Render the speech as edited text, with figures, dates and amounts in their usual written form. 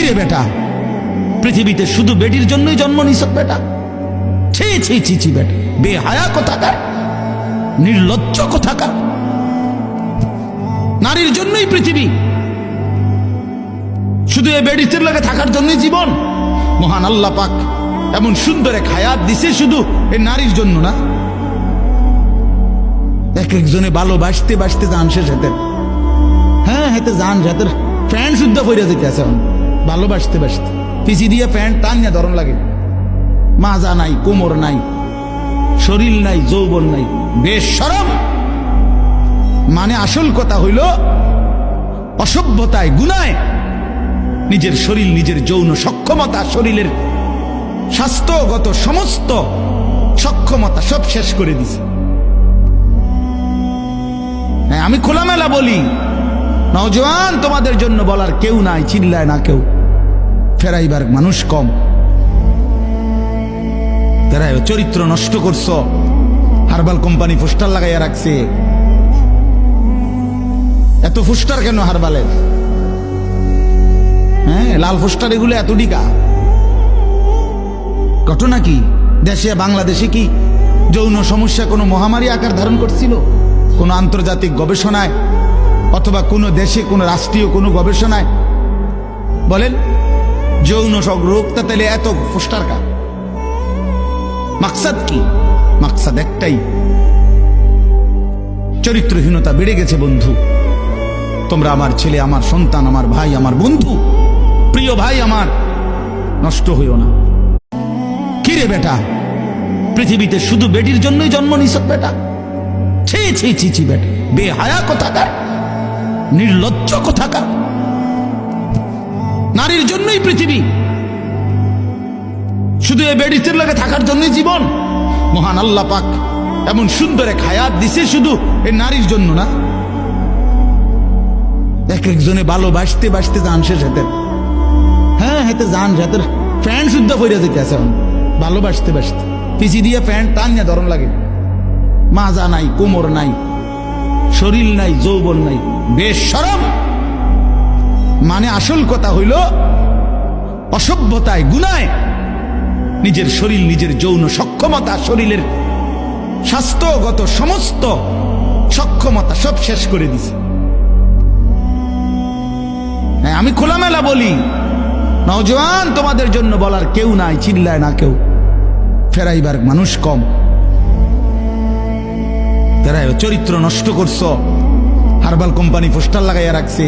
রে বেটা, পৃথিবীতে শুধু বেটির জন্যই জন্ম নিছ বেটা? ছি ছি ছি ছি বেটা, বেহায়া কোথাকার, নির্লজ্জ কোথাকার। নারীর জন্যই পৃথিবী, শুধু এই বেডিসের লাগে থাকার জন্যই জীবন। মহান আল্লাহ পাক এমন সুন্দর এক হায়াত দিছে শুধু এই নারীর জন্য না। এক একজনে ভালোবাসতে বাসতে জান শেষ হাতে, হ্যাঁ হাতে জান হাতের প্যান্ট শুদ্ধ পরে যেতে আছে ভালোবাসতে বাসতে, পিছি দিয়ে প্যান্ট টানিয়া ধরন লাগে। মাজা নাই, কোমর নাই, শরীর নাই, যৌবন নাই, বেশরম। মানে আসল কথা হইল অসভ্যতায়, গুনায় নিজের শরীর, নিজের যৌন সক্ষমতা, শরীরের স্বাস্থ্যগত সমস্ত সক্ষমতা সব শেষ করে দিছে। হ্যাঁ, আমি খোলামেলা বলি, নওজোয়ান তোমাদের জন্য বলার কেউ নাই, চিল্লায় না কেউ, ফেরাইবার মানুষ কম। তারা চরিত্র নষ্ট করছ, হারবাল কোম্পানি পোস্টার লাগাইয়া রাখছে। এত পোস্টার কেন হারবালের? হ্যাঁ, লাল পোস্টার এগুলো এত ডিকা। ঘটনা কি? দেশে বাংলাদেশে কি যৌন সমস্যা কোনো মহামারী আকার ধারণ করছিল? কোনো আন্তর্জাতিক গবেষণায় অথবা কোনো দেশে কোনো রাষ্ট্রীয় কোনো গবেষণায় বলেন যৌন রোগটা তাহলে এত পোস্টার কা? মাকসাদ কি? মাকসাদ একটাই, চরিত্রহীনতা বেড়ে গেছে বন্ধু। তোমরা আমার ছেলে, আমার সন্তান, আমার ভাই, আমার বন্ধু, প্রিয় ভাই আমার, নষ্ট হইও না। কি রে বেটা, পৃথিবীতে শুধু বেটির জন্যই জন্ম নিছ বেটা? ছি ছি ছি ছি বেটা, বেহায়া কোথাকার, নির্লজ্জ কোথাকার। নারীর জন্যই পৃথিবী, শুধু এই বেডিসের লাগে থাকার জন্যই জীবন। মহান আল্লাহ পাক এমন সুন্দর এক হায়াত দিছে শুধু এই নারীর জন্য না। এক একজনে ভালোবাসতে বাসতে জান শেষ হাতে, হ্যাঁ হাতে জান হাতের প্যান্ট শুদ্ধ পরে যেতে আছে ভালোবাসতে বাসতে, পিছি দিয়ে প্যান্ট টানিয়া ধরন লাগে। মাজা নাই, কোমর নাই, শরীর নাই, যৌবন নাই, বেশরম। মানে আসল কথা হইল অসভ্যতায়, গুনায় নিজের শরীর, নিজের যৌন সক্ষমতা, শরীরের স্বাস্থ্যগত সমস্ত সক্ষমতা সব শেষ করে দিছে। হ্যাঁ, আমি খোলামেলা বলি, নওজোয়ান তোমাদের জন্য বলার কেউ নাই, চিল্লায় না কেউ, ফেরাইবার মানুষ কম। তারা চরিত্র নষ্ট করছ, হারবাল কোম্পানি পোস্টার লাগাইয়া রাখছে।